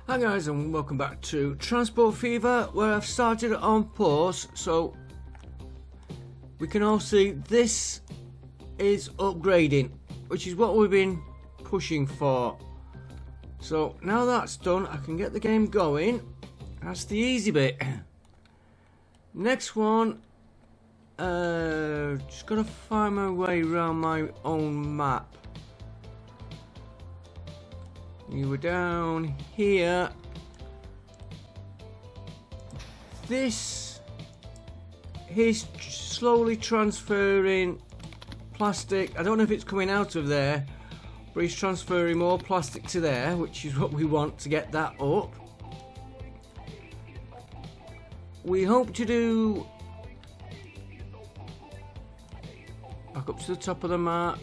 Hi guys, and welcome back to Transport Fever, where I've started on pause so we can all see this is upgrading, which is what we've been pushing for. So now that's done, I can get the game going. That's the easy bit. Next one, just gotta find my way around my own map. You were down here. This is slowly transferring plastic. I don't know if it's coming out of there, but he's transferring more plastic to there, which is what we want to get that up. We hope to do back up to the top of the map.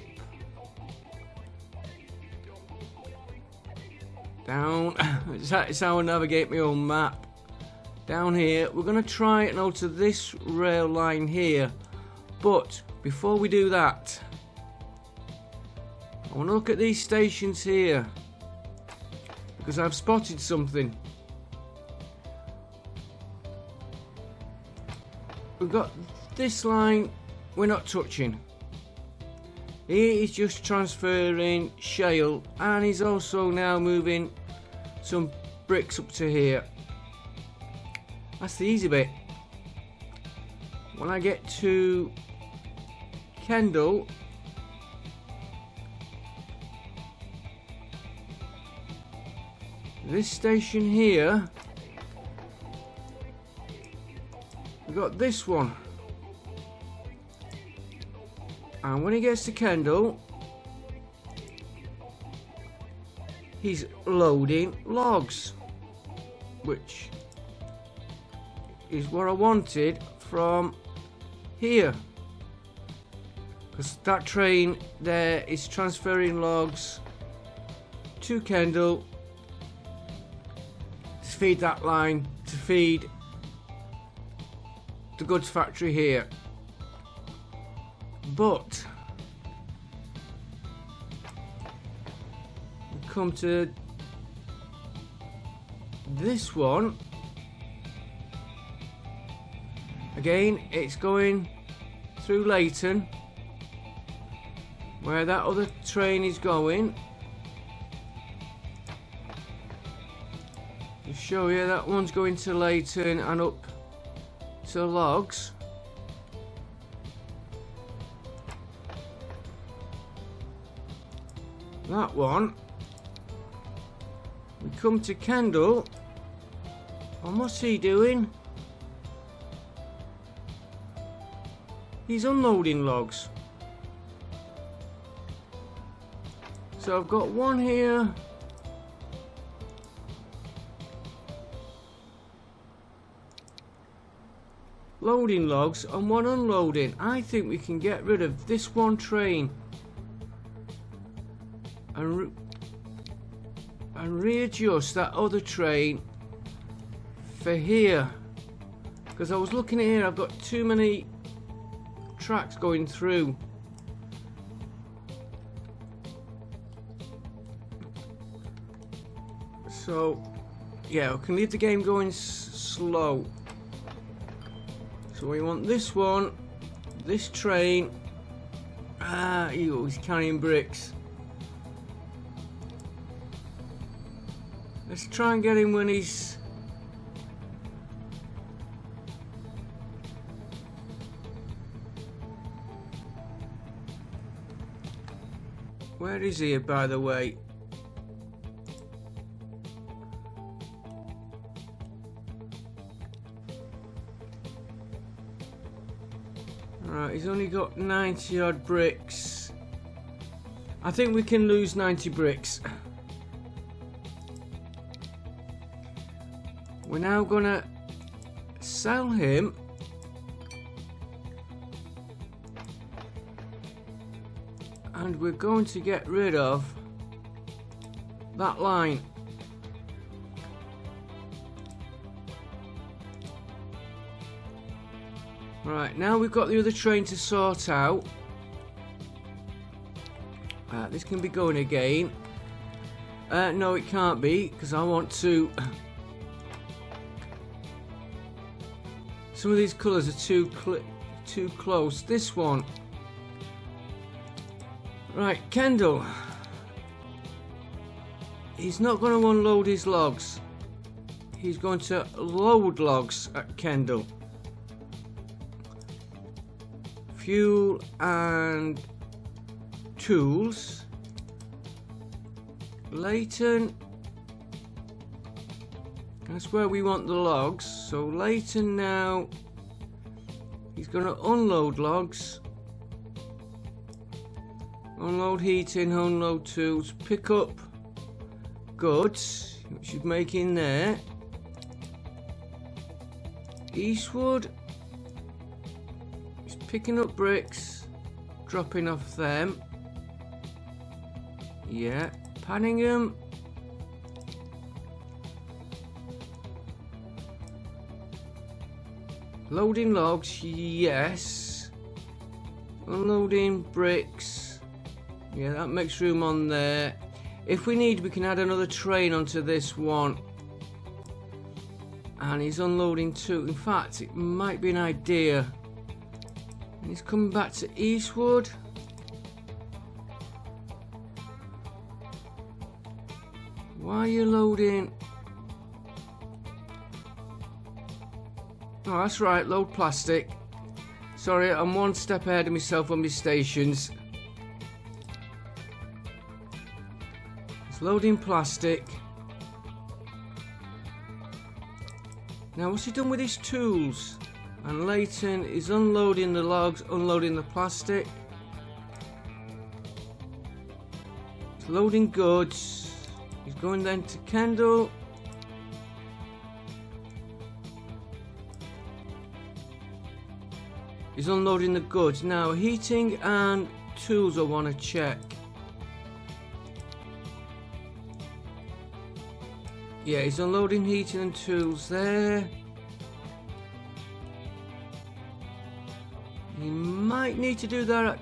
Down, it's how I navigate my own map. Down here, we're going to try and alter this rail line here. But before we do that, I want to look at these stations here, because I've spotted something. We've got this line we're not touching. He is just transferring shale, and he's also now moving some bricks up to here. That's the easy bit. When I get to Kendall, this station here, we've got this one. And when he gets to Kendall, he's loading logs, which is what I wanted from here, because that train there is transferring logs to Kendall to feed that line, to feed the goods factory here. But we come to this one again. It's going through Leighton, where that other train is going. To show you, that one's going to Leighton and up to logs. That one, we come to Kendall, and what's he doing? He's unloading logs. So I've got one here, loading logs, and one unloading. I think we can get rid of this one train and readjust that other train for here, because I was looking at here, I've got too many tracks going through. So yeah, we can leave the game going slow. So we want this one, this train. He's carrying bricks. Let's try and get him when he's... Where is he, by the way? Alright, he's only got 90 odd bricks. I think we can lose 90 bricks. We're now gonna sell him and we're going to get rid of that line. Right, now we've got the other train to sort out. This can be going again. No, it can't be, because I want to... Some of these colours are too close. This one. Right, Kendall. He's not going to unload his logs. He's going to load logs at Kendall. Fuel and tools. Leighton. That's where we want the logs. So Leighton now, he's going to unload logs. Unload heating, unload tools, pick up goods, which he's making there. Eastwood, he's picking up bricks, dropping off them. Yeah, Panningham. Loading logs, yes. Unloading bricks. Yeah, that makes room on there. If we need, we can add another train onto this one. And he's unloading too. In fact, it might be an idea. And he's coming back to Eastwood. Why are you loading? Oh, that's right, load plastic. Sorry, I'm one step ahead of myself on my stations. It's loading plastic. Now, what's he done with his tools? And Leighton is unloading the logs, unloading the plastic. He's loading goods. He's going then to Kendall. He's unloading the goods. Now, heating and tools I want to check. Yeah, he's unloading heating and tools there. He might need to do that.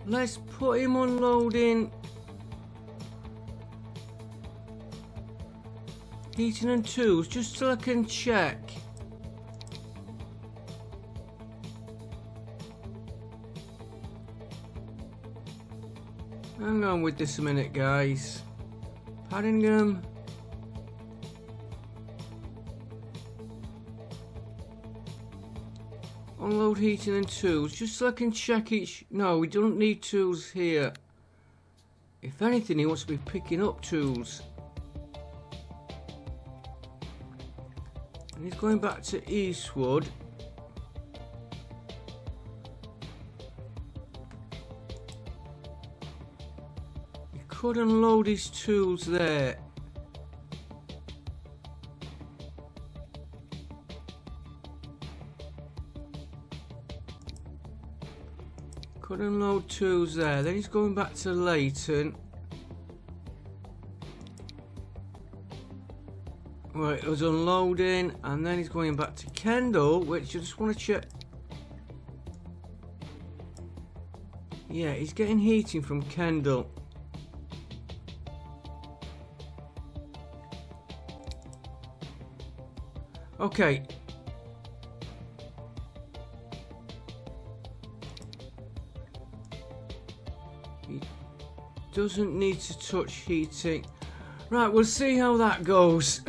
Let's put him unloading heating and tools just so I can check. Hang on with this a minute, guys. Paddingham. Unload heating and tools, just so I can check each... No, we don't need tools here. If anything, he wants to be picking up tools. And he's going back to Eastwood. He could unload his tools there. Could unload tools there. Then he's going back to Leighton. Right, it was unloading, and then he's going back to Kendall, which I just want to check. Yeah, he's getting heating from Kendall. Okay. He doesn't need to touch heating. Right, we'll see how that goes.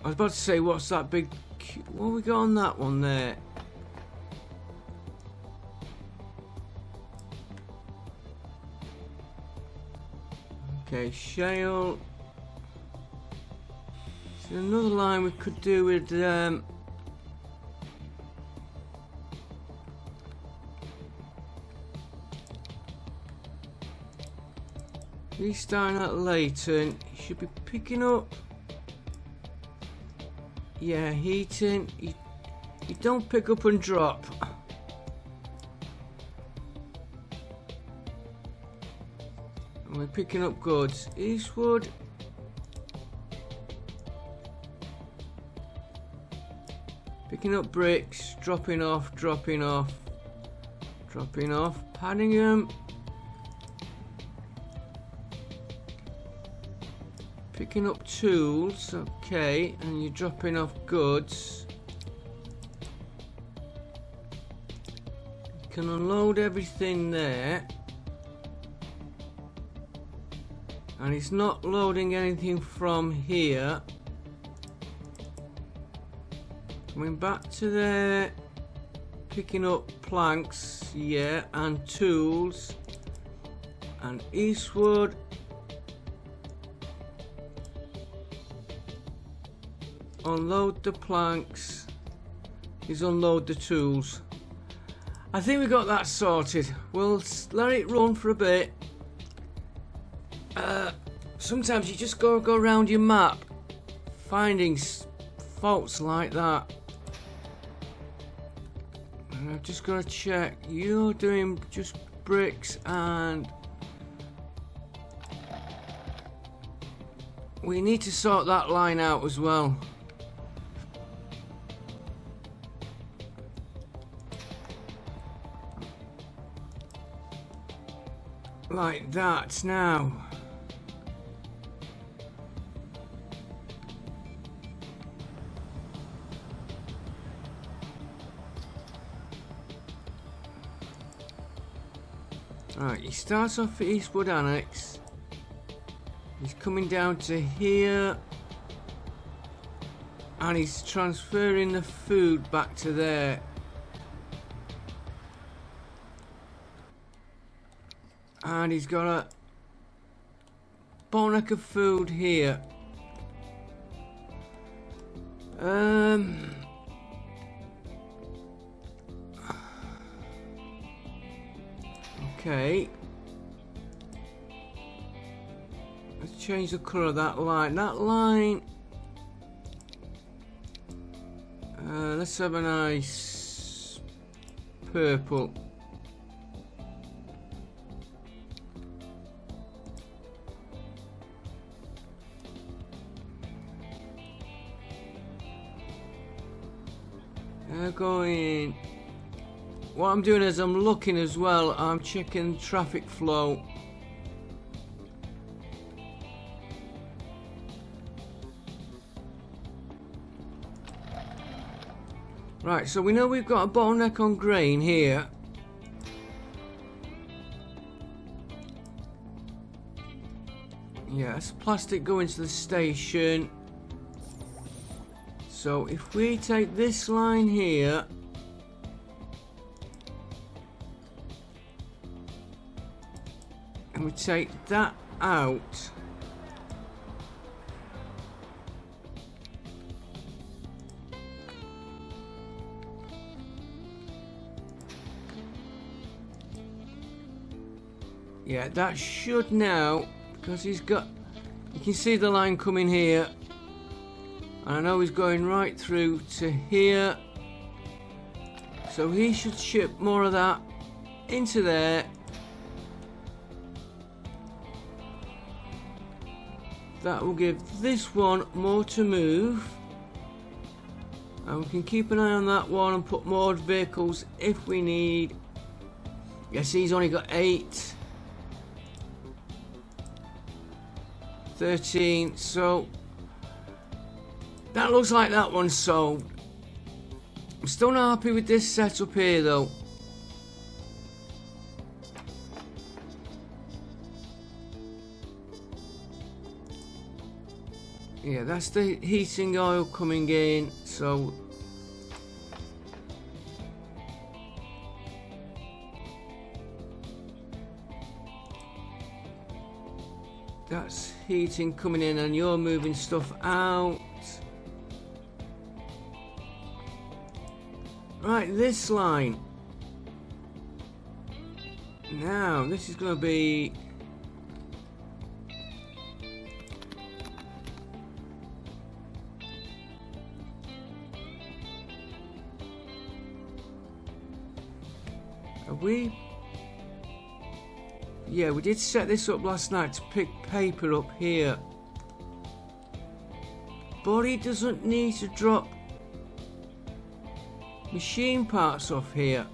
I was about to say, what's that big... What have we got on that one there? Okay, shale. So another line we could do with... He's starting at Leighton. He should be picking up... Yeah, heating. He's you don't pick up and drop. And we're picking up goods. Eastwood. Picking up bricks, dropping off, dropping off, dropping off. Paddingham. Picking up tools, okay, and you're dropping off goods. You can unload everything there. And it's not loading anything from here. Coming back to there. Picking up planks, yeah, and tools. And Eastwood. Unload the planks. He's unload the tools. I think we got that sorted. We'll let it run for a bit. Sometimes you just gotta go around your map finding faults like that. And I've just got to check. You're doing just bricks, and we need to sort that line out as well. Like that now. Right, he starts off at Eastwood Annex. He's coming down to here. And he's transferring the food back to there. And he's got a bottleneck of food here. Okay. Let's change the colour of that line. That line. Let's have a nice purple. Going. What I'm doing is I'm looking as well. I'm checking traffic flow. Right, so we know we've got a bottleneck on grain here. Yes, plastic going to the station. So if we take this line here, and we take that out, yeah, that should now, because he's got, you can see the line coming here. And I know he's going right through to here. So he should ship more of that into there. That will give this one more to move. And we can keep an eye on that one and put more vehicles if we need. Yes, he's only got 8. 13, so that looks like that one's solved. I'm still not happy with this setup here though. Yeah, that's the heating oil coming in, so that's heating coming in and you're moving stuff out. Right, this line. Now, this is going to be... Are we? Yeah, we did set this up last night to pick paper up here. But he doesn't need to drop machine parts off here.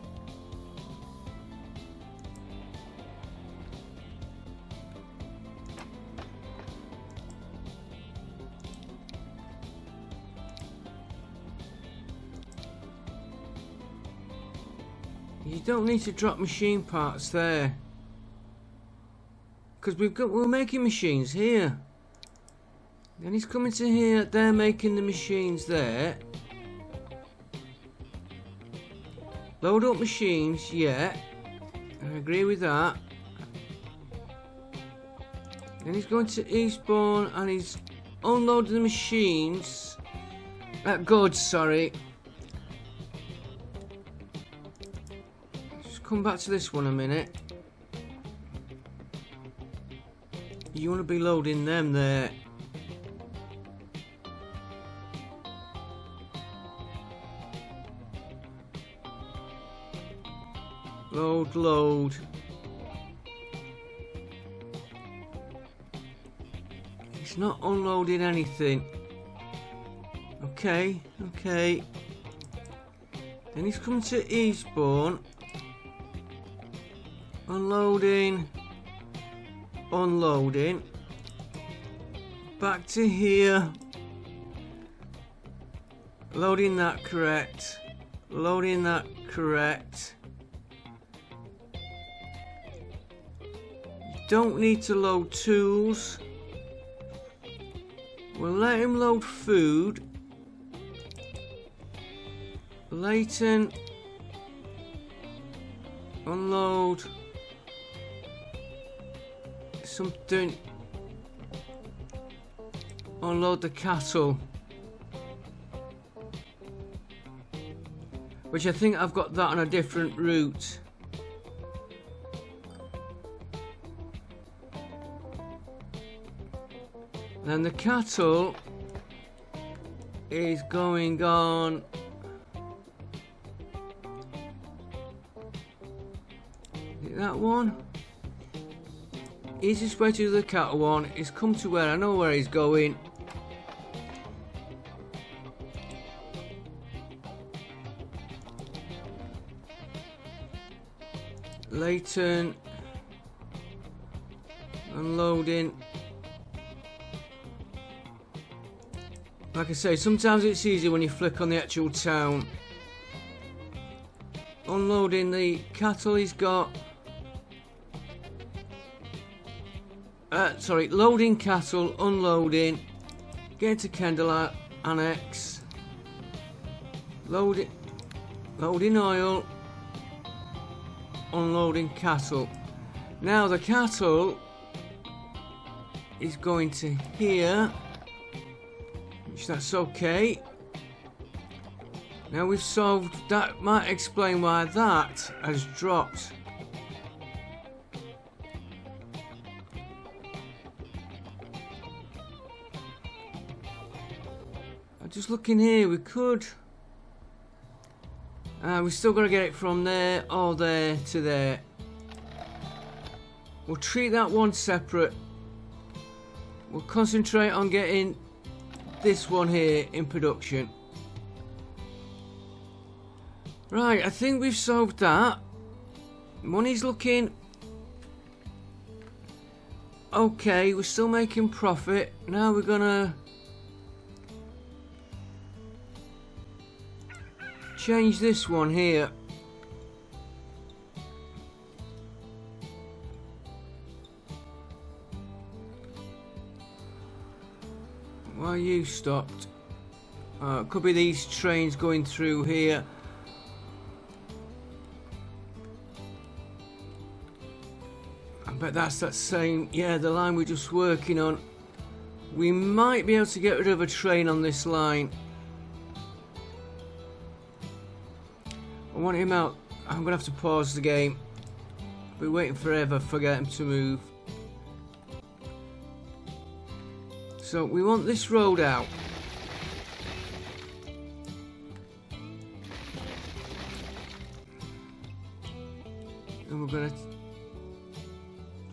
You don't need to drop machine parts there, because we're making machines here. Then he's coming to here, they're making the machines there. Load up machines, yeah. I agree with that. Then he's going to Eastbourne and he's unloading the machines. Goods, sorry. Just come back to this one a minute. You want to be loading them there. Load. He's not unloading anything. Okay. Then he's coming to Eastbourne. Unloading. Back to here. Loading that correct. Don't need to load tools. We'll let him load food. Latent. Unload. Something. Unload the cattle. Which I think I've got that on a different route. Then the cattle is going on that one. Easiest way to do the cattle one is come to where I know where he's going. Latent. Unloading. Like I say, sometimes it's easy when you flick on the actual town. Unloading the cattle he's got. Loading cattle, unloading. Getting to Kendall Annex. Loading oil. Unloading cattle. Now the cattle is going to here. Which that's okay. Now we've solved that. Might explain why that has dropped. I'm just looking here. We could. We still got to get it from there, or there to there. We'll treat that one separate. We'll concentrate on getting this one here in production. Right, I think we've solved that. Money's looking okay. We're still making profit. Now we're gonna change this one here. Why you stopped? Could be these trains going through here. I bet that's that same, yeah, the line we're just working on. We might be able to get rid of a train on this line. I want him out. I'm gonna have to pause the game. We're waiting forever for him to move. So we want this road out. And we're gonna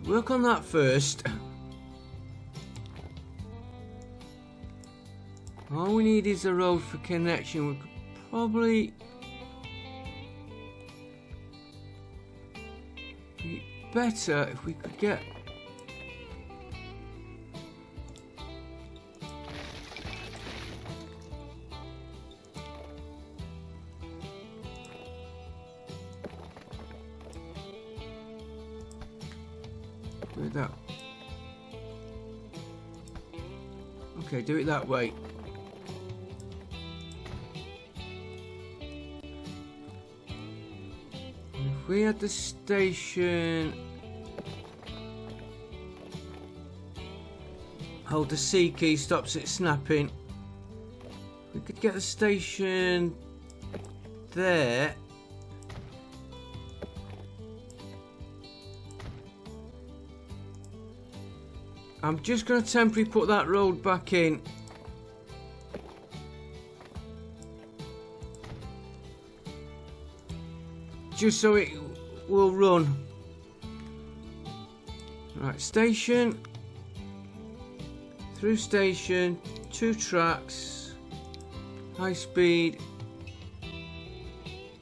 work on that first. All we need is a road for connection. We could probably be better if we could get do it that. Okay, do it that way. If we had the station, hold the C key, stops it snapping. We could get the station there. I'm just going to temporarily put that road back in. Just so it will run. Right, station. Through station. 2 tracks. High speed.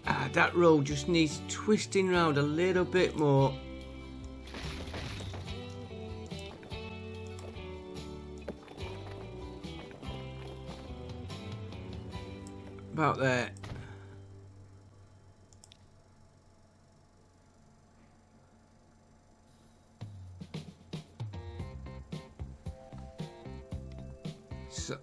Ah, that road just needs twisting round a little bit more. About there. So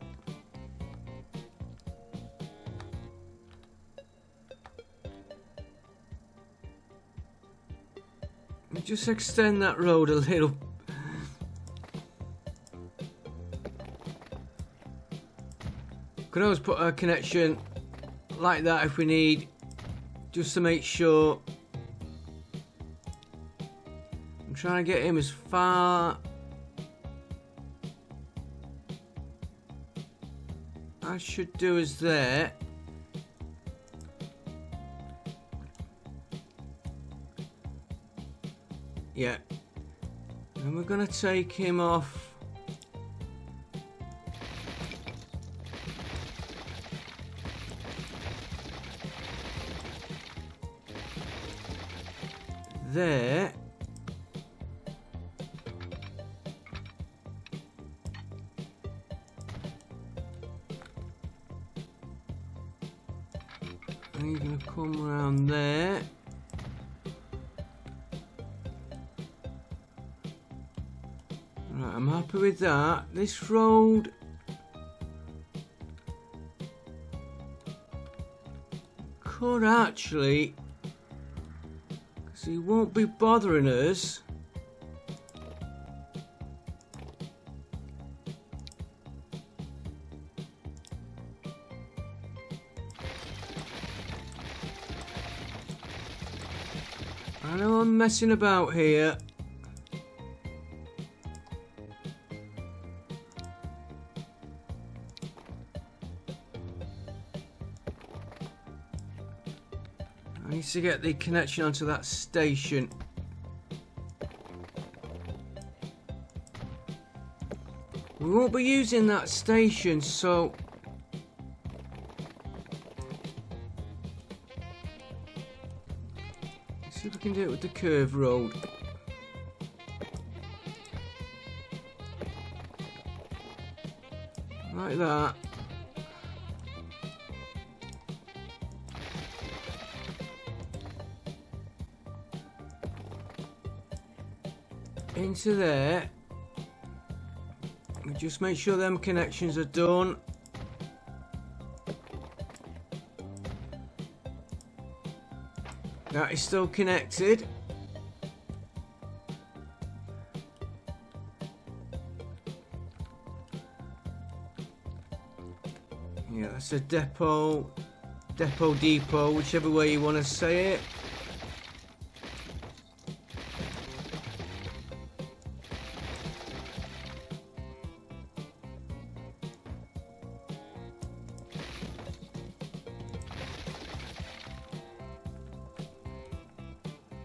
just extend that road a little. Could always put a connection like that if we need, just to make sure. I'm trying to get him as far I should do as there. Yeah. And we're gonna take him off. There. And you're going to come around there. Right, I'm happy with that. This road could actually, because he won't be bothering us. I know I'm messing about here. I need to get the connection onto that station. We won't be using that station, so let's see if we can do it with the curve road. Like that. Into there. Just make sure them connections are done. That is still connected. Yeah, that's a depot, whichever way you want to say it.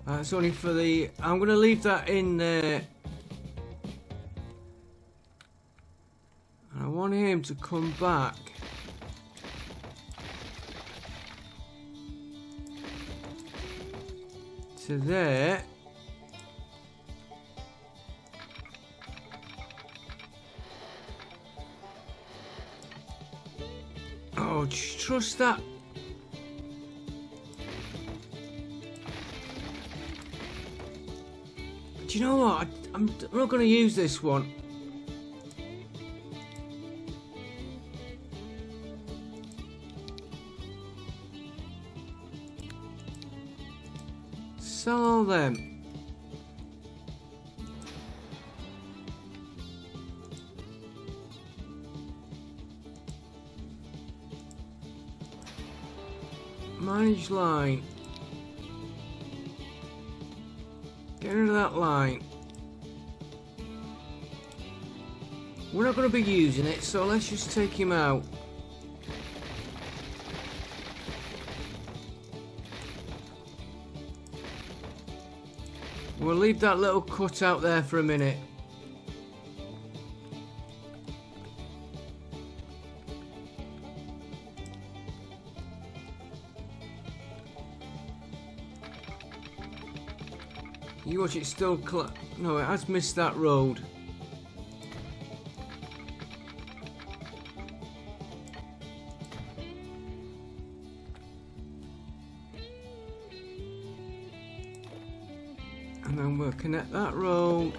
That's only for the... I'm going to leave that in there. And I want him to come back. To there. Oh, just trust that. Do you know what? I'm not going to use this one. Sell all them. Manage line. Get rid of that line. We're not going to be using it, so let's just take him out. We'll leave that little cut out there for a minute. You watch it still no, it has missed that road. And then we'll connect that road.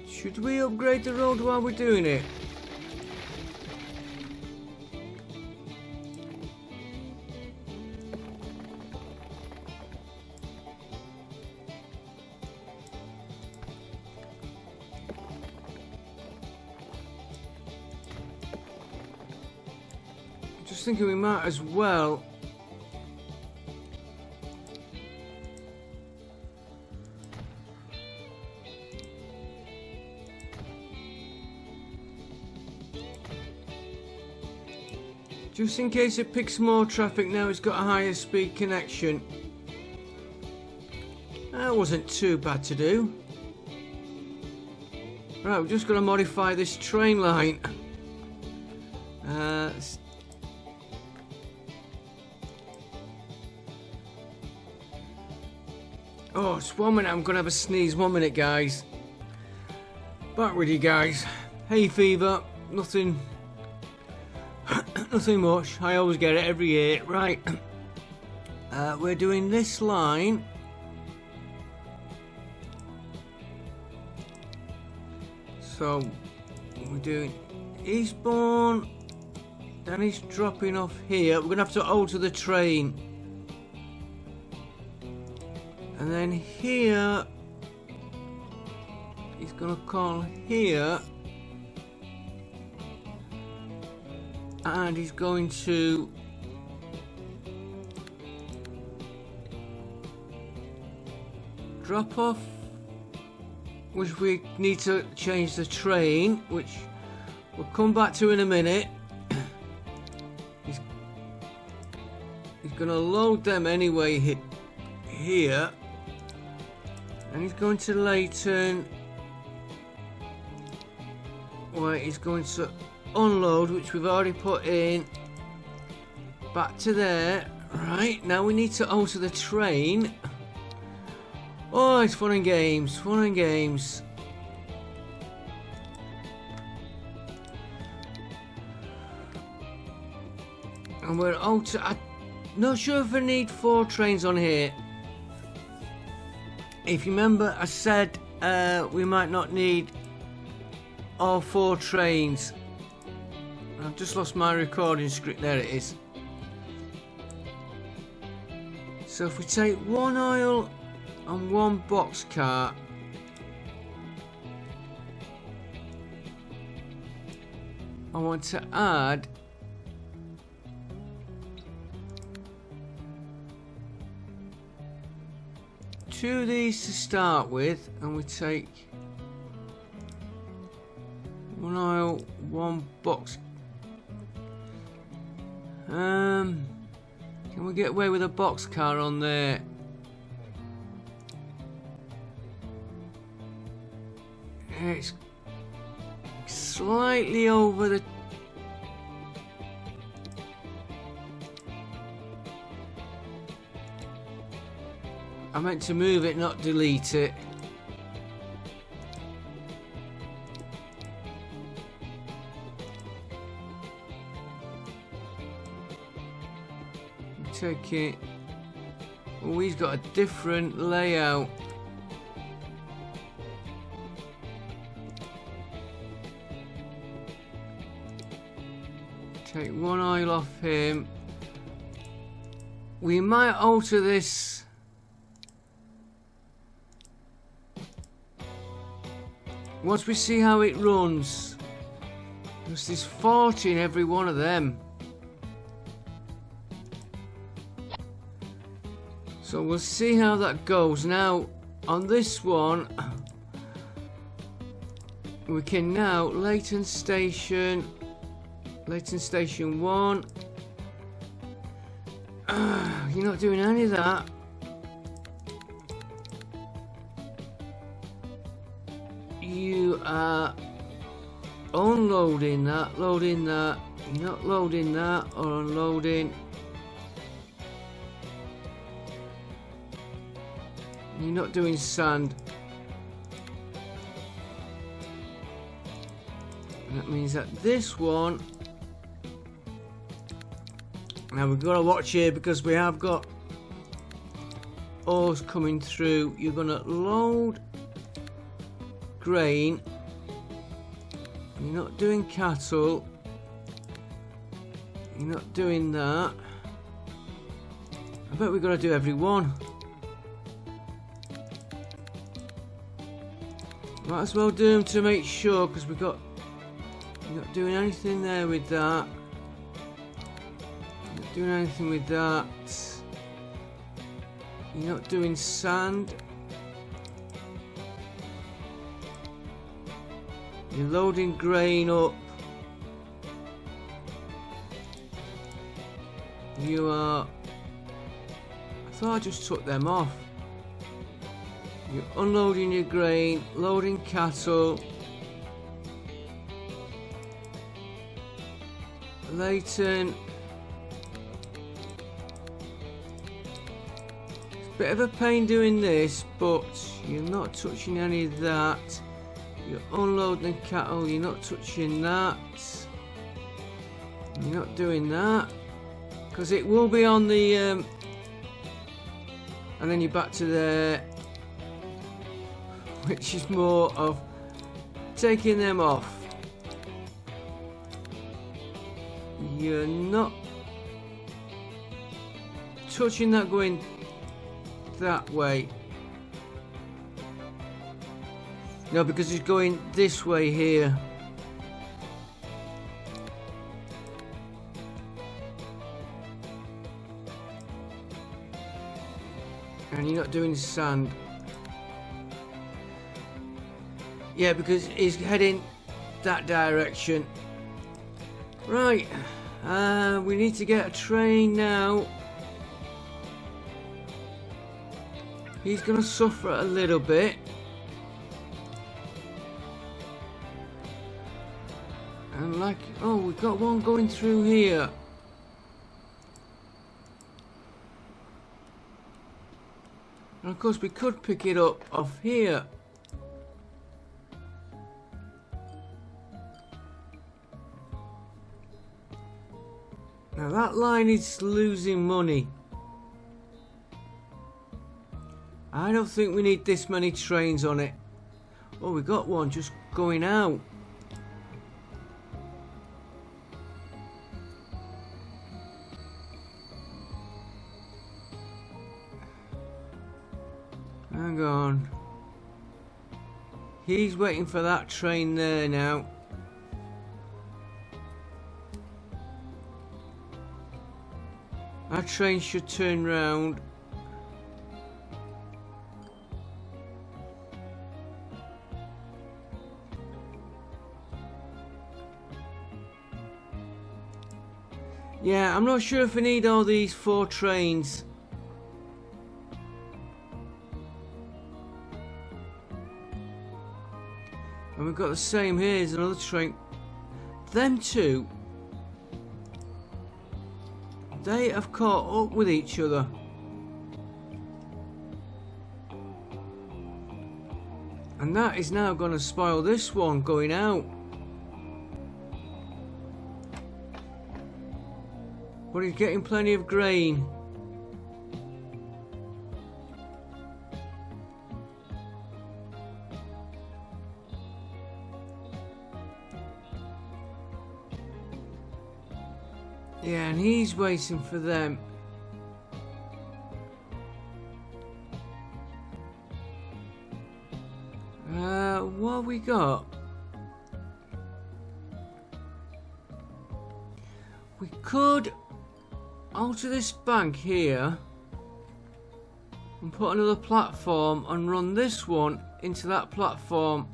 Should we upgrade the road while we're doing it? Just thinking we might as well. Just in case it picks more traffic now it's got a higher speed connection. That wasn't too bad to do. Right, we're just going to modify this train line. Oh, it's 1 minute. I'm going to have a sneeze. 1 minute, guys. Back with you guys. Hay fever. Nothing. Nothing much. I always get it every year. Right. We're doing this line. So, we're doing Eastbourne. Then he's dropping off here. We're going to have to alter the train. And then here, he's going to call here. And he's going to drop off, which we need to change the train, which we'll come back to in a minute. He's going to load them anyway here. And he's going to Leighton, where he's going to unload, which we've already put in. Back to there. Right, now we need to alter the train. Oh, it's fun and games, fun and games. And we're I'm not sure if I need 4 trains on here. If you remember, I said we might not need all 4 trains. I've just lost my recording script. There it is. So if we take 1 oil and 1 box car, I want to add two of these to start with, and we take 1 oil, 1 box. Can we get away with a boxcar on there? It's slightly over the... I meant to move it, not delete it. Take it. Oh, he's got a different layout. Take one aisle off him. We might alter this. Once we see how it runs. There's 40 in every one of them. So we'll see how that goes. Now, on this one, we can now Leighton Station 1. You're not doing any of that. You are unloading that, loading that. You're not loading that or unloading. You're not doing sand. That means that this one... Now we've got to watch here because we have got ores coming through. You're going to load grain. You're not doing cattle. You're not doing that. I bet we've got to do every one. Might as well do them to make sure, because we've got... You're not doing anything there with that. You're not doing anything with that. You're not doing sand. You're loading grain up. You are... I thought I just took them off. You're unloading your grain, loading cattle. Leighton. It's a bit of a pain doing this, but you're not touching any of that. You're unloading cattle, you're not touching that. You're not doing that. Because it will be on the... and then you're back to there. Which is more of taking them off. You're not touching that going that way. No, because it's going this way here. And you're not doing sand. Yeah, because he's heading that direction. Right. We need to get a train now. He's going to suffer a little bit. And like... Oh, we've got one going through here. And of course we could pick it up off here. Now that line is losing money. I don't think we need this many trains on it. Oh, we got one just going out. Hang on. He's waiting for that train there now. That train should turn round. Yeah, I'm not sure if we need all these 4 trains. And we've got the same here, here's another train. Them two, they have caught up with each other. And that is now going to spoil this one going out. But he's getting plenty of grain. Yeah, and he's waiting for them. What have we got? We could alter this bank here and put another platform and run this one into that platform.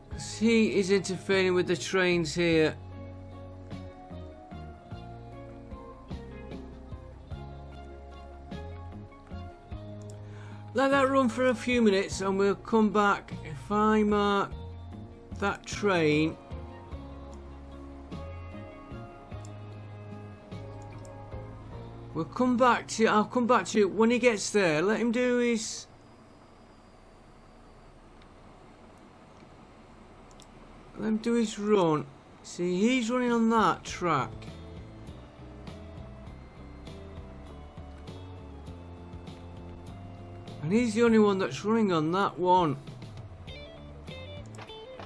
Because he is interfering with the trains here. Let that run for a few minutes and we'll come back. If I mark that train, we'll come back to, I'll come back to it when he gets there. Let him do his run. See, he's running on that track. And he's the only one that's running on that one.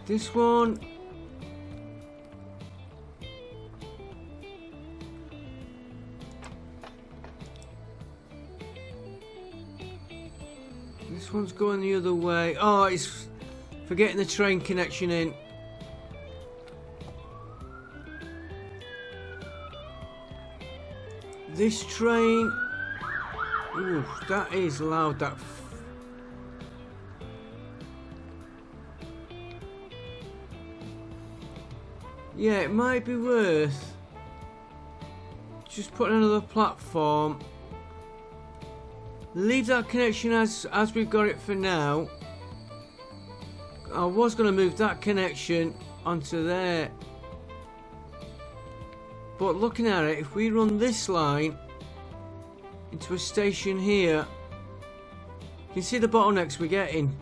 This one, this one's going the other way. Oh, it's forgetting the train connection in. This train, ooh, that is loud. That. Yeah, it might be worth just putting another platform. Leave that connection as we've got it for now. I was going to move that connection onto there. But looking at it, if we run this line into a station here, you can see the bottlenecks we're getting.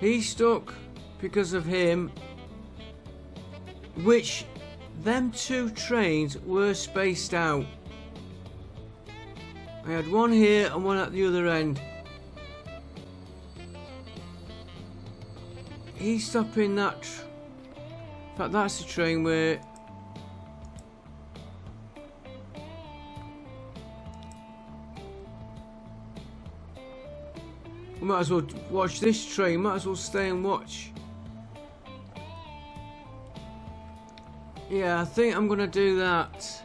He's stuck because of him, which them two trains were spaced out. I had one here and one at the other end. He's stopping that. In fact, that's the train where we might as well watch this train. Might as well stay and watch. Yeah, I think I'm gonna do that.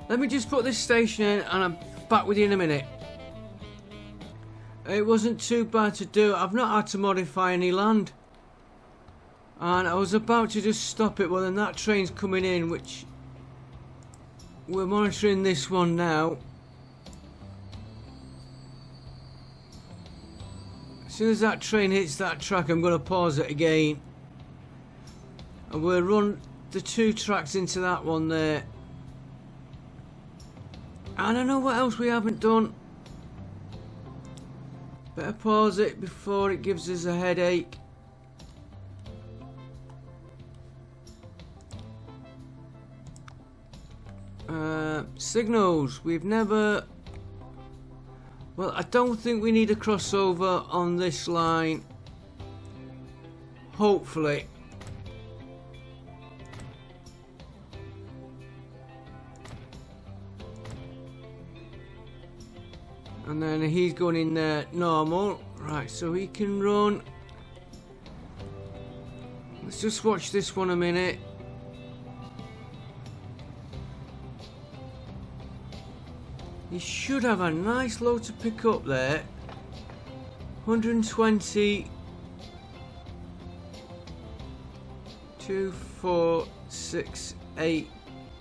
Let me just put this station in and I'm back with you in a minute. It wasn't too bad to do. I've not had to modify any land. And I was about to just stop it. Well, then that train's coming in, which we're monitoring this one now. As soon as that train hits that track, I'm going to pause it again. And we'll run the two tracks into that one there. And I know what else we haven't done. Better pause it before it gives us a headache. Signals. We've never... Well, I don't think we need a crossover on this line. Hopefully. And then he's going in there normal. Right, so he can run. Let's just watch this one a minute. You should have a nice load to pick up there. 120. 2, 4, 6, 8,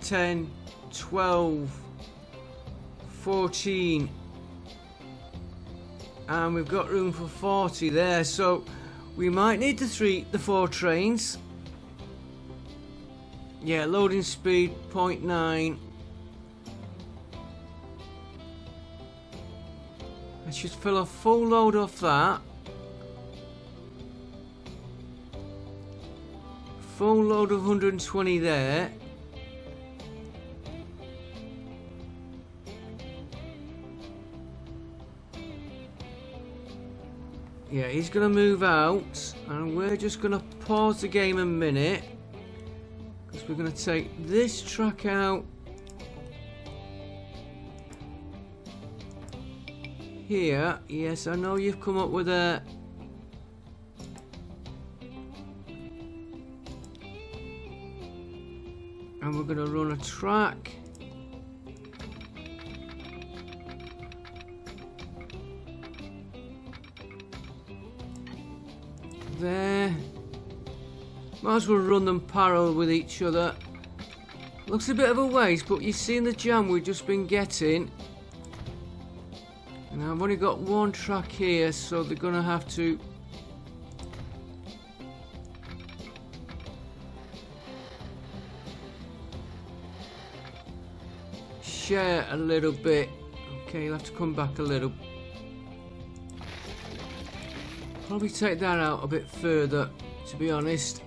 10, 12, 14. And we've got room for 40 there, so we might need the 4 trains. Yeah, loading speed 0.9. I should fill a full load off that. Full load of 120 there. Yeah, he's going to move out, and we're just going to pause the game a minute, because we're going to take this track out here. Yes, I know you've come up with a... and we're going to run a track. There. Might as well run them parallel with each other. Looks a bit of a waste, but you've seen the jam we've just been getting. And I've only got one track here, so they're going to have to... share a little bit. Okay, you'll have to come back a little. Probably take that out a bit further, to be honest.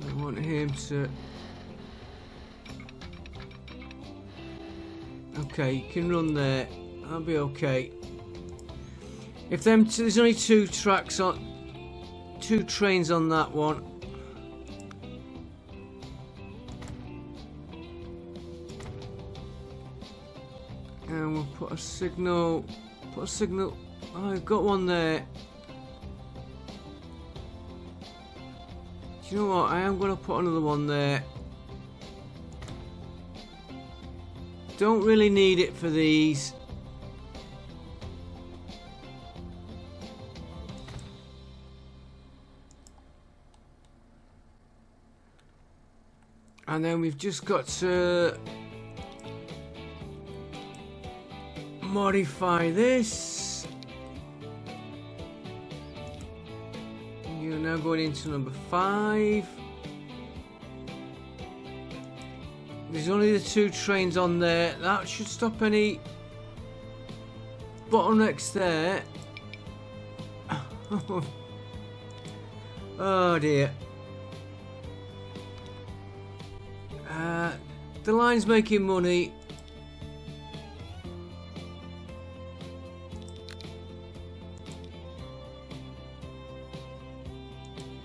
I want him to... okay, you can run there. I'll be okay. If there's only 2 tracks on... 2 trains on that one. And we'll put a signal. Oh, I've got one there. Do you know what? I am going to put another one there. Don't really need it for these. And then we've just got to modify this. You're now going into number 5. There's only the 2 trains on there. That should stop any bottlenecks there. Oh dear. The line's making money.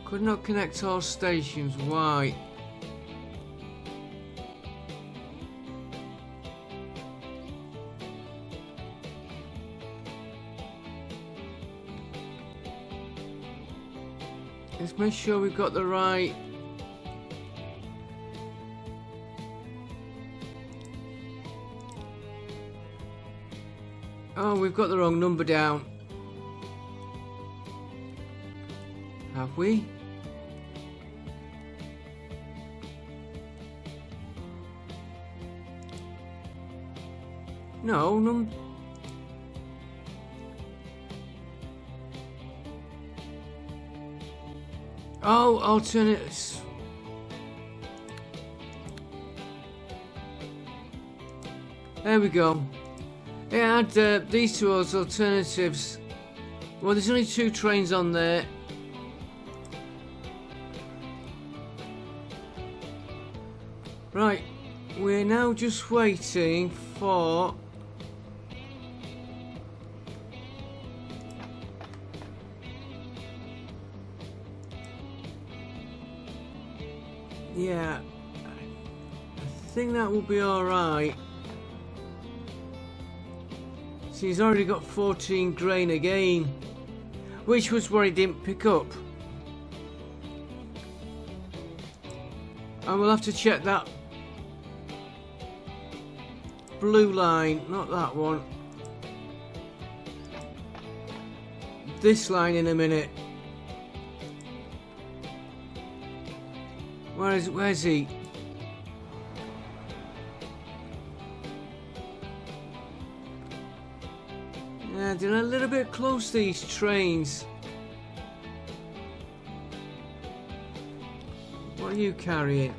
Could not connect all stations. Why? Let's make sure we've got the right... oh, we've got the wrong number down. Have we? No, oh, alternates. There we go. It had these 2 as alternatives. Well, there's only 2 trains on there. Right, we're now just waiting for... yeah, I think that will be alright. So he's already got 14 grain again, which was what he didn't pick up. And we'll have to check that blue line, not that one. This line in a minute. Where's he? Yeah, they're a little bit close, these trains. What are you carrying?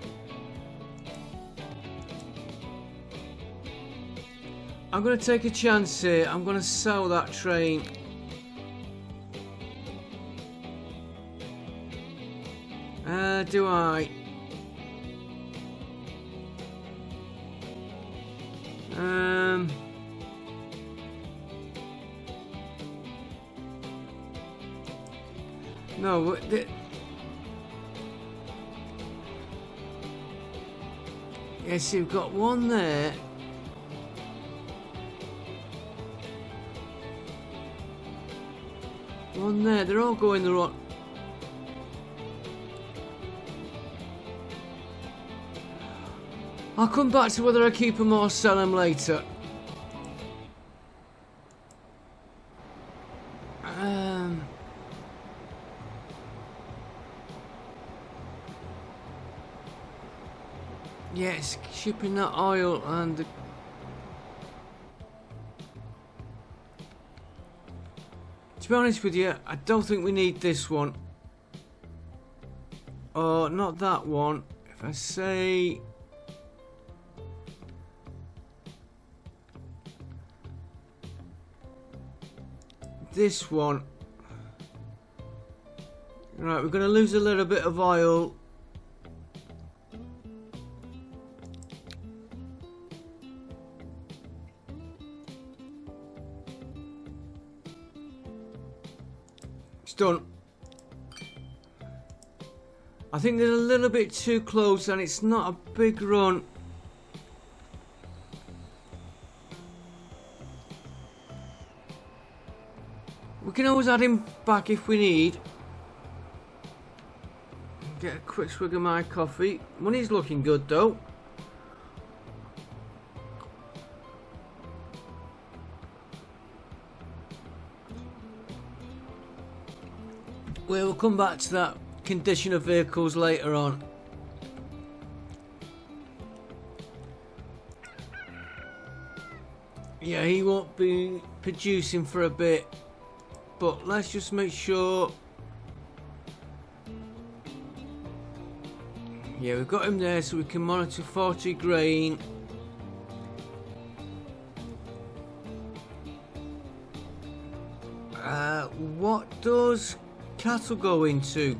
I'm going to take a chance here. I'm going to sell that train. Do I? No, yes, you've got one there. One there. They're all going the wrong. I'll come back to whether I keep them or sell them later. Yeah, it's shipping that oil and the... To be honest with you, I don't think we need this one. Or not that one. If I say... this one. Right, we're going to lose a little bit of oil. It's done. I think they're a little bit too close and it's not a big run. We can always add him back if we need. Get a quick swig of my coffee. Money's looking good though. We'll come back to that condition of vehicles later on. Yeah, he won't be producing for a bit. But let's just make sure. Yeah, we've got him there so we can monitor 40 grain. What does cattle go into?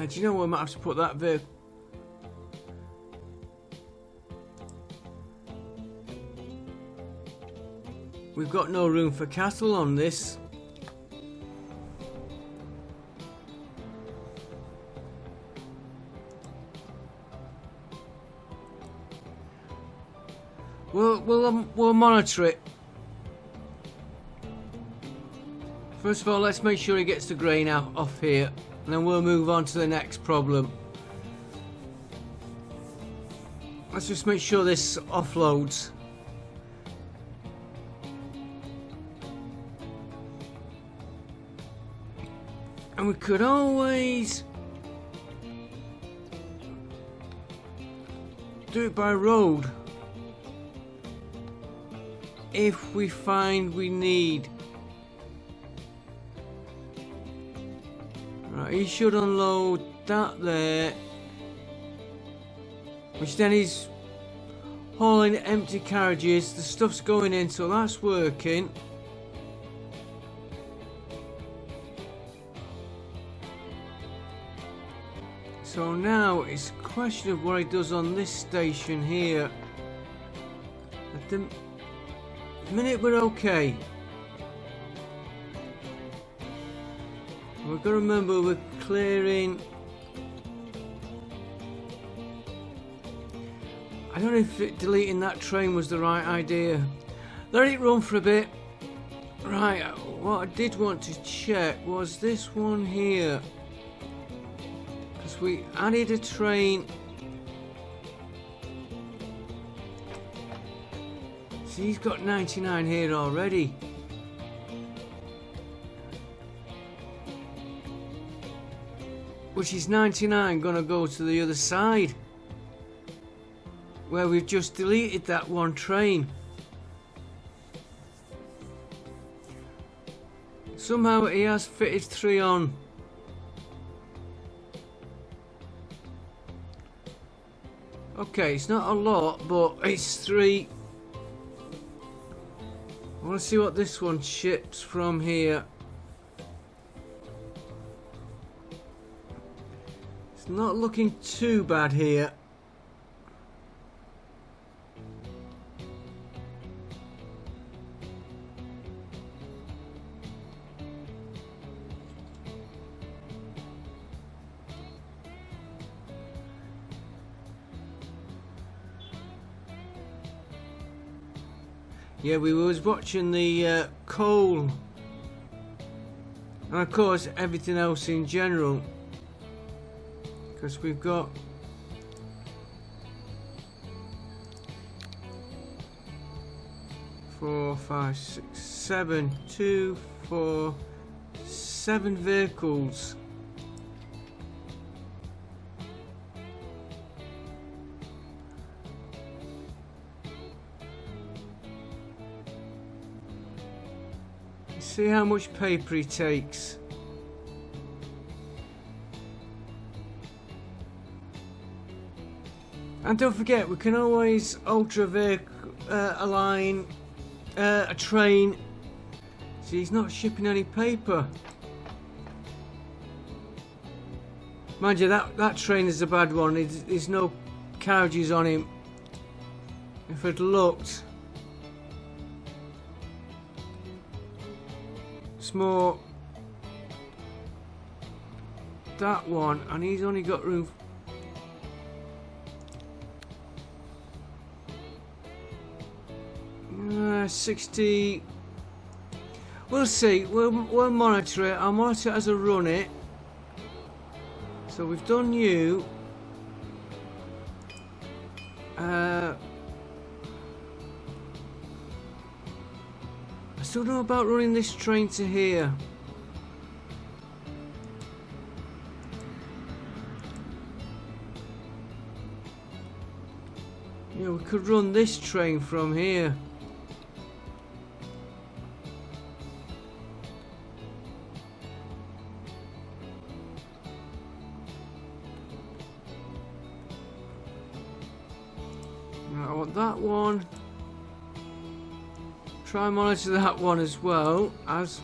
Do you know what? I might have to put that there. We've got no room for cattle on this. We'll monitor it. First of all, let's make sure he gets the grain out off here. And then we'll move on to the next problem. Let's just make sure this offloads. And we could always do it by road if we find we need. Right, he should unload that there, which then is hauling empty carriages. The stuff's going in, so that's working. So now it's a question of what he does on this station here. At the minute we're okay. We've got to remember we're clearing. I don't know if deleting that train was the right idea. Let it run for a bit. Right, what I did want to check was this one here. Because we added a train. See, he's got 99 here already. Which is 99 gonna go to the other side. Where we've just deleted that one train. Somehow he has fitted 3 on. Okay, it's not a lot, but it's 3. I want to see what this one ships from here. It's not looking too bad here. Yeah, we was watching the coal, and of course everything else in general, because we've got four, five, six, 7, 2, 4, 7 vehicles. See how much paper he takes. And don't forget, we can always alter a vehicle, a line, a train. See, he's not shipping any paper. Mind you, that train is a bad one. There's no carriages on him. If I'd looked. More that one, and he's only got room 60. We'll see. We'll monitor it. I'll monitor it as I run it. So we've done you. I still don't know about running this train to here. Yeah, we could run this train from here. Now I want that one. Try and monitor that one as well. As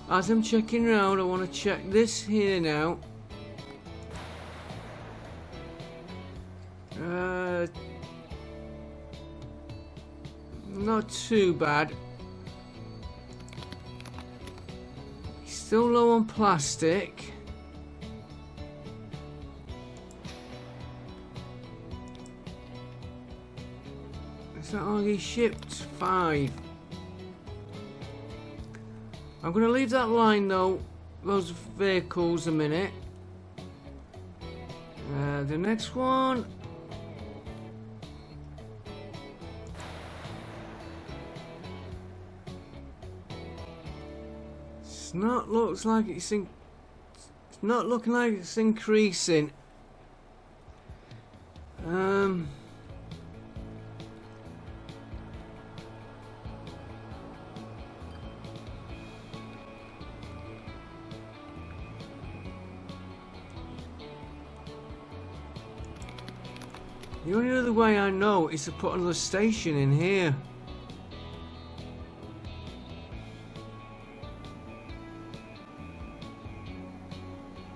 I'm checking around, I want to check this here now. Not too bad. Still low on plastic. Is that all he shipped? 5. I'm going to leave that line though, those vehicles a minute. The next one. It's not looks like it's not looking like it's increasing. The only other way I know is to put another station in here.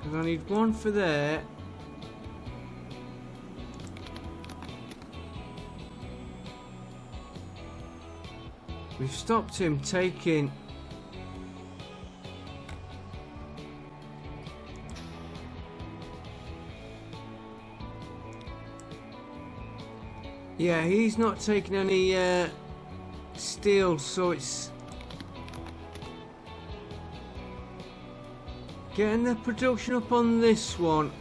Because I need one for there. We've stopped him taking Yeah, he's not taking any steel, so it's getting the production up on this one.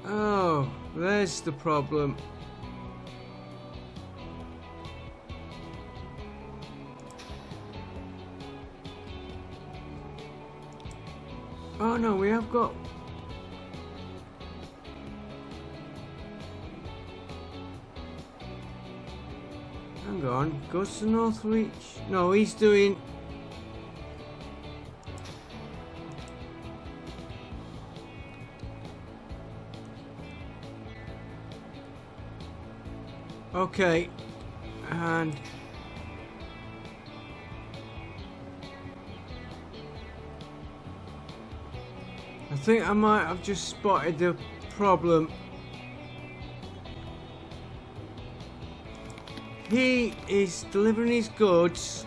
Oh, there's the problem. Oh no, we have got... Hang on, goes to North Reach. No, he's doing... Okay, and... I think I might have just spotted the problem. He is delivering his goods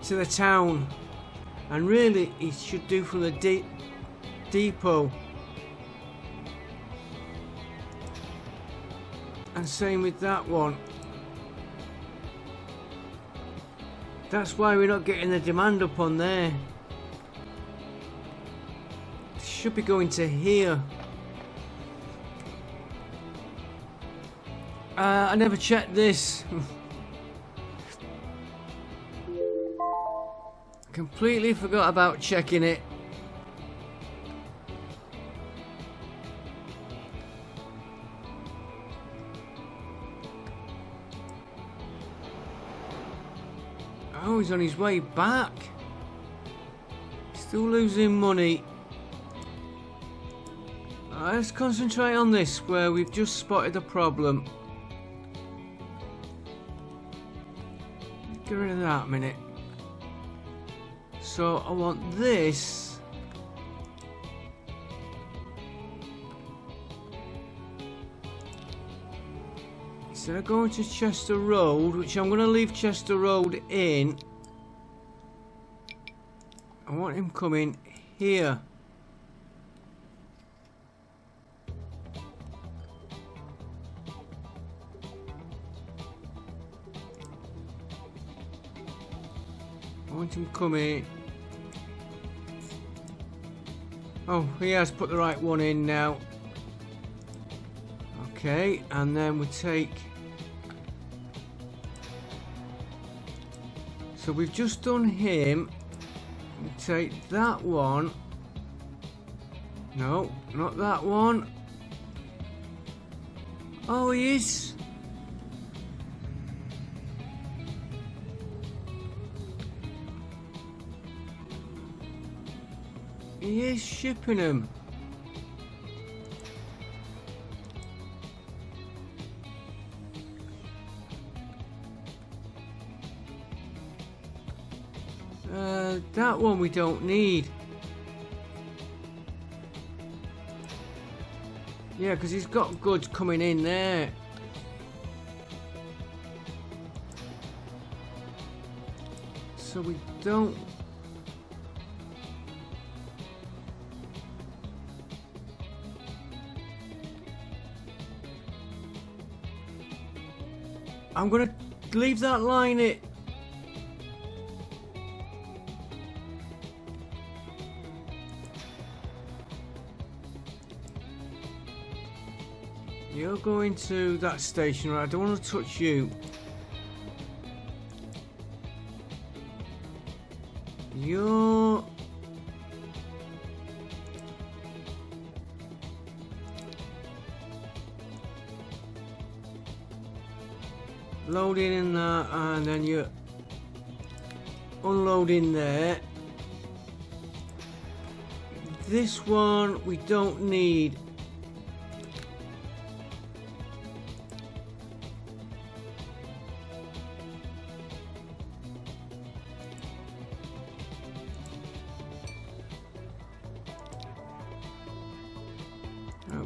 to the town, and really he should do from the depot. And same with that one. That's why we're not getting the demand up on there. It should be going to here. I never checked this. Completely forgot about checking it. Oh, he's on his way back. Still losing money. Let's concentrate on this, where we've just spotted the problem. Get rid of that a minute. So I want this. Instead of going to Chester Road, which I'm going to leave Chester Road in, I want him coming here. I want him coming. Oh, he has put the right one in now. Okay, and then we take... So we've just done him. We take that one. No, not that one. Oh, he is. He is shipping them. That one we don't need. Yeah, because he's got goods coming in there. So we don't... I'm gonna leave that line it. You're going to that station, right? I don't want to touch you. You're... loading in that, and then you're unloading there. This one we don't need.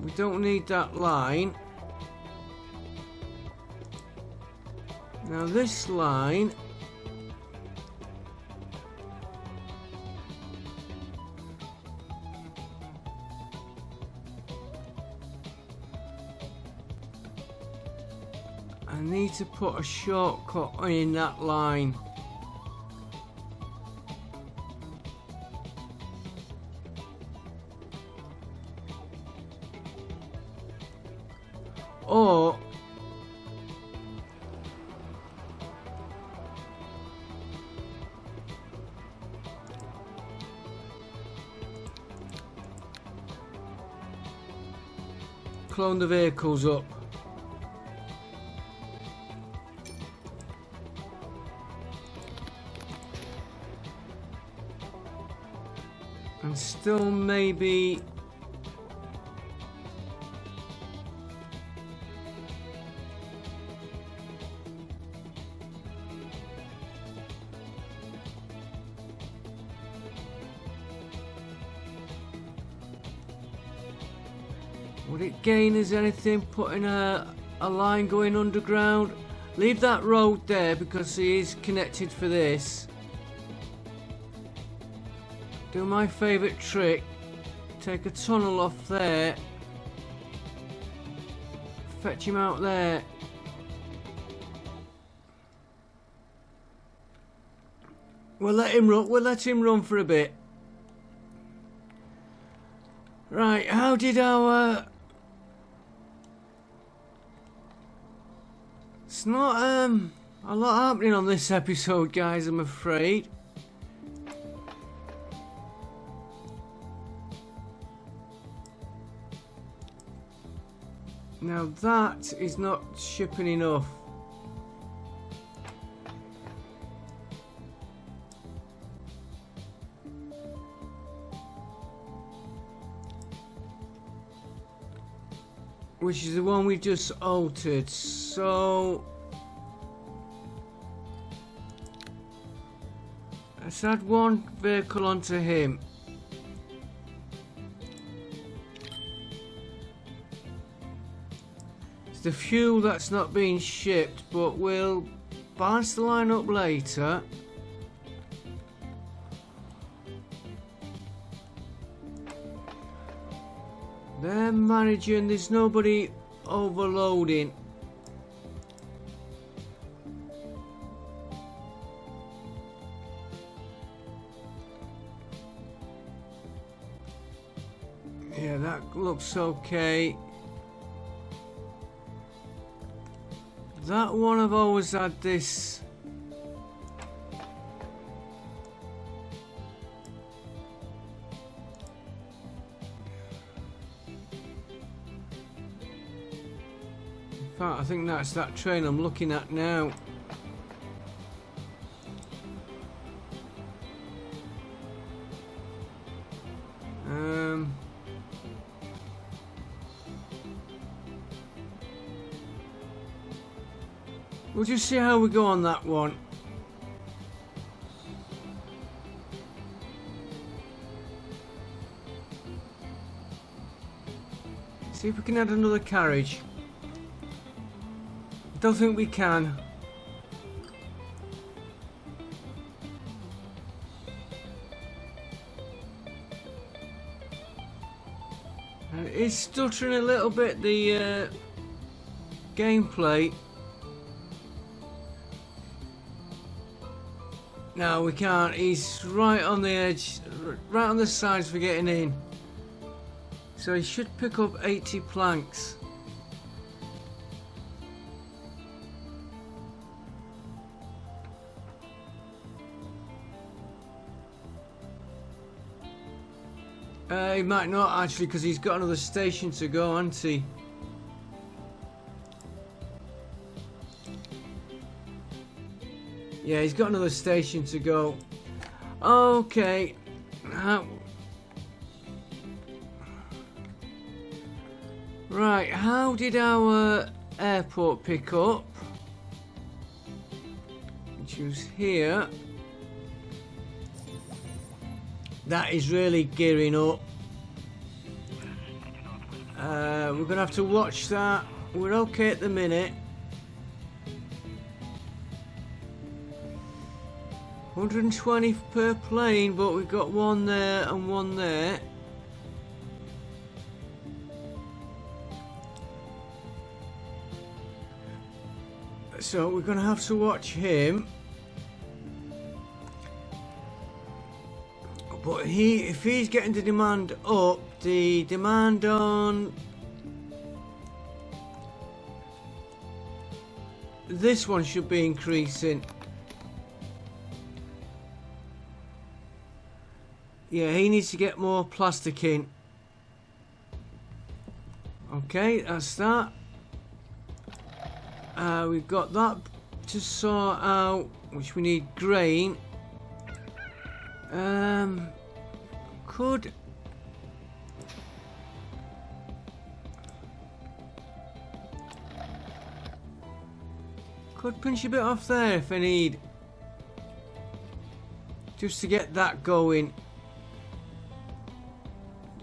We don't need that line. Now this line, I need to put a shortcut in that line. Or clone the vehicles up. And still maybe would it gain us anything putting a line going underground? Leave that road there because he is connected for this. Do my favourite trick, take a tunnel off there, fetch him out there. We'll let him run for a bit. Right, how did our... It's not a lot happening on this episode, guys, I'm afraid. Now that is not shipping enough. Which is the one we just altered, so let's add one vehicle onto him. It's the fuel that's not being shipped, but we'll balance the line up later. They're managing, there's nobody overloading. Yeah, that looks okay. That one I've always had this. In fact, I think that's that train I'm looking at now. We'll just see how we go on that one. See if we can add another carriage. I don't think we can. And it's stuttering a little bit, the gameplay. No, we can't. He's right on the edge, right on the sides for getting in. So he should pick up 80 planks. He might not actually, because he's got another station to go, hasn't he? Yeah, he's got another station to go. Okay. Right, how did our airport pick up? Which was here. That is really gearing up. We're going to have to watch that. We're okay at the minute. 120 per plane, but we've got one there and one there. So we're going to have to watch him. But if he's getting the demand up, the demand on this one should be increasing. Yeah, he needs to get more plastic in. Okay, that's that. We've got that to sort out, which we need grain. Could pinch a bit off there if I need, just to get that going.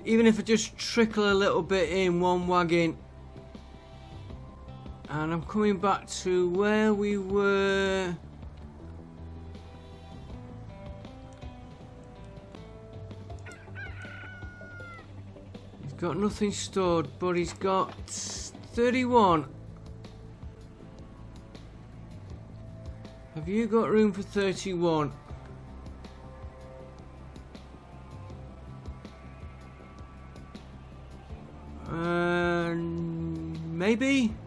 Even if I just trickle a little bit in one wagon. And I'm coming back to where we were. He's got nothing stored, but he's got 31. Have you got room for 31?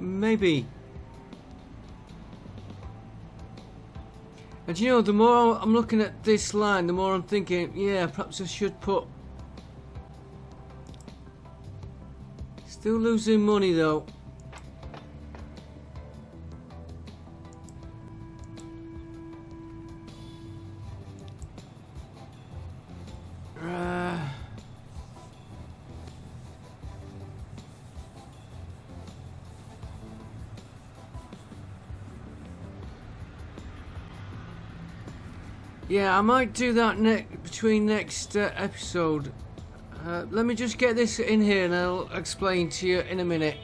Maybe. And you know, the more I'm looking at this line, the more I'm thinking, yeah, perhaps I should put. Still losing money though. Yeah, I might do that between next episode. Let me just get this in here and I'll explain to you in a minute.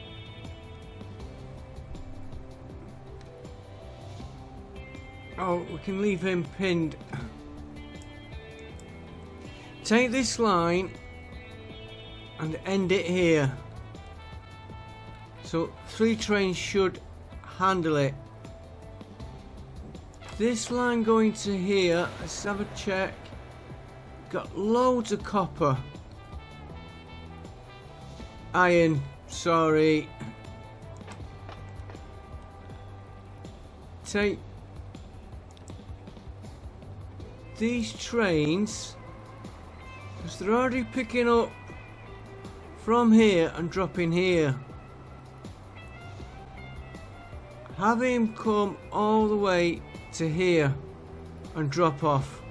Oh, we can leave him pinned. Take this line and end it here. So 3 trains should handle it. This line going to here, let's have a check. Got loads of copper. Iron, sorry. Take these trains, because they're already picking up from here and dropping here. Have him come all the way to here and drop off.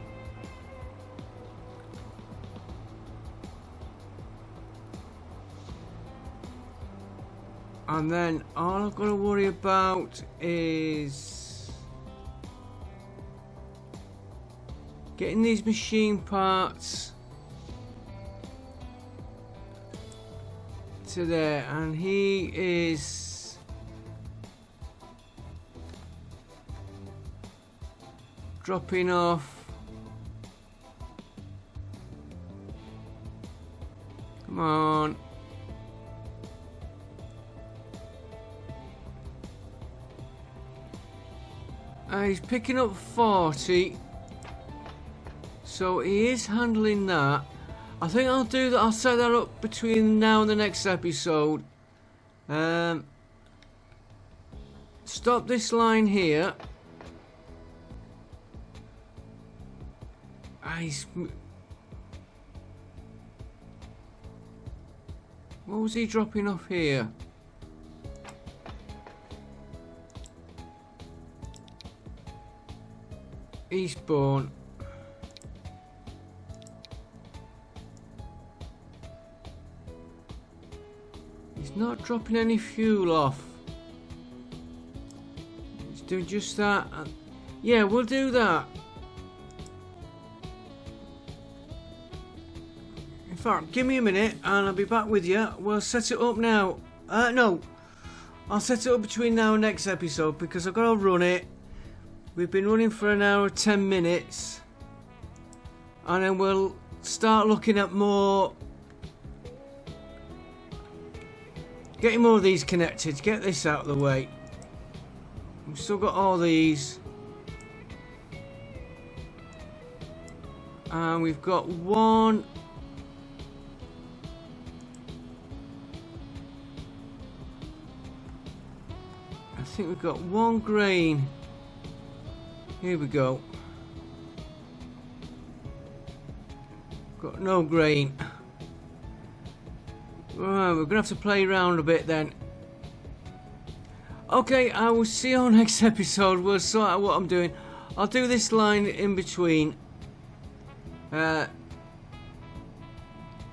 And then all I've got to worry about is getting these machine parts to there, and he is dropping off. Come on. He's picking up 40. So he is handling that. I think I'll do that. I'll set that up between now and the next episode. Stop this line here. What was he dropping off here? Eastbourne. He's not dropping any fuel off. He's doing just that. Yeah, we'll do that. In fact, give me a minute and I'll be back with you. We'll set it up now. No, I'll set it up between now and next episode because I've got to run it. We've been running for an hour 10 minutes, and then we'll start looking at more, getting more of these connected. Get this out of the way. We've still got all these, and we've got one. I think we've got one grain. Here we go. Got no grain. Right, we're gonna have to play around a bit then. Okay, I will see you on next episode. We'll sort out what I'm doing. I'll do this line in between.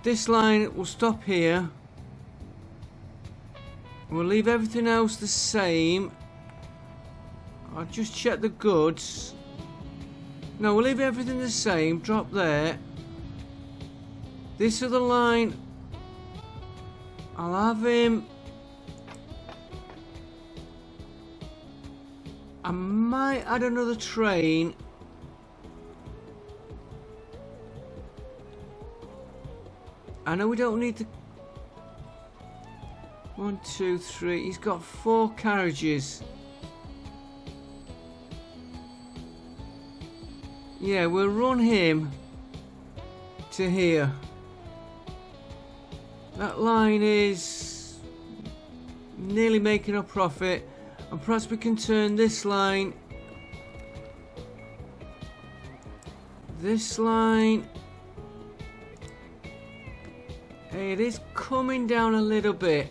This line will stop here. We'll leave everything else the same. I'll just check the goods. No, we'll leave everything the same. Drop there. This other line, I'll have him. I might add another train. I know we don't need the 1, 2, 3. He's got 4 carriages. Yeah, we'll run him to here. That line is nearly making a profit, and perhaps we can turn this line, it is coming down a little bit.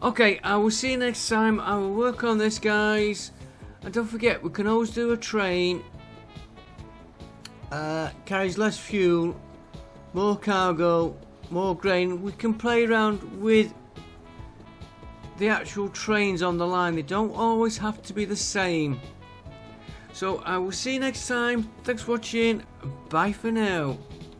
Okay, I will see you next time. I will work on this, guys. And don't forget, we can always do a train. Carries less fuel, more cargo, more grain. We can play around with the actual trains on the line. They don't always have to be the same. So I will see you next time. Thanks for watching. Bye for now.